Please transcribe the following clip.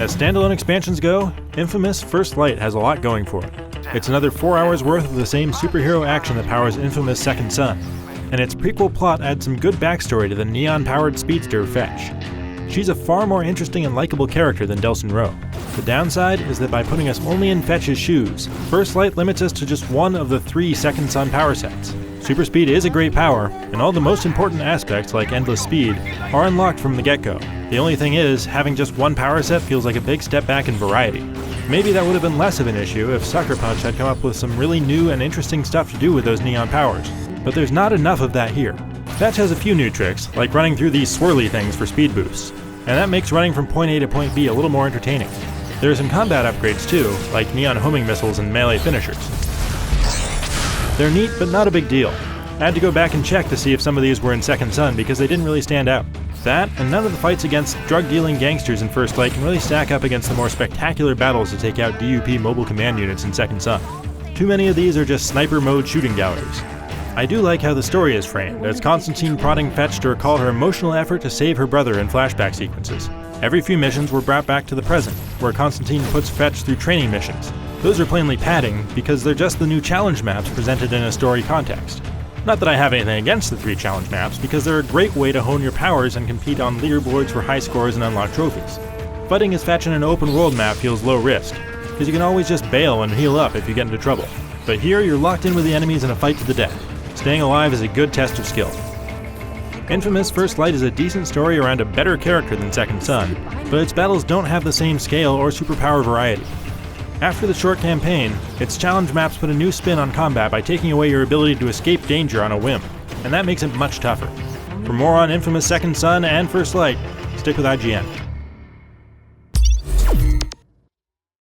As standalone expansions go, Infamous First Light has a lot going for it. It's another 4 hours worth of the same superhero action that powers Infamous Second Son, and its prequel plot adds some good backstory to the neon-powered speedster Fetch. She's a far more interesting and likable character than Delsin Rowe. The downside is that by putting us only in Fetch's shoes, First Light limits us to just one of the 3 Second Son power sets. Super Speed is a great power, and all the most important aspects like Endless Speed are unlocked from the get-go. The only thing is, having just one power set feels like a big step back in variety. Maybe that would have been less of an issue if Sucker Punch had come up with some really new and interesting stuff to do with those neon powers, but there's not enough of that here. Fetch has a few new tricks, like running through these swirly things for speed boosts, and that makes running from point A to point B a little more entertaining. There are some combat upgrades too, like neon homing missiles and melee finishers. They're neat, but not a big deal. I had to go back and check to see if some of these were in Second Son because they didn't really stand out. That, and none of the fights against drug-dealing gangsters in First Light can really stack up against the more spectacular battles to take out DUP mobile command units in Second Son. Too many of these are just sniper mode shooting galleries. I do like how the story is framed, as Constantine prodding Fetch to recall her emotional effort to save her brother in flashback sequences. Every few missions were brought back to the present, where Constantine puts Fetch through training missions. Those are plainly padding, because they're just the new challenge maps presented in a story context. Not that I have anything against the 3 challenge maps, because they're a great way to hone your powers and compete on leaderboards for high scores and unlock trophies. Fighting as Fetch in an open world map feels low risk, because you can always just bail and heal up if you get into trouble. But here you're locked in with the enemies in a fight to the death. Staying alive is a good test of skill. Infamous First Light is a decent story around a better character than Second Son, but its battles don't have the same scale or superpower variety. After the short campaign, its challenge maps put a new spin on combat by taking away your ability to escape danger on a whim, and that makes it much tougher. For more on Infamous Second Son and First Light, stick with IGN.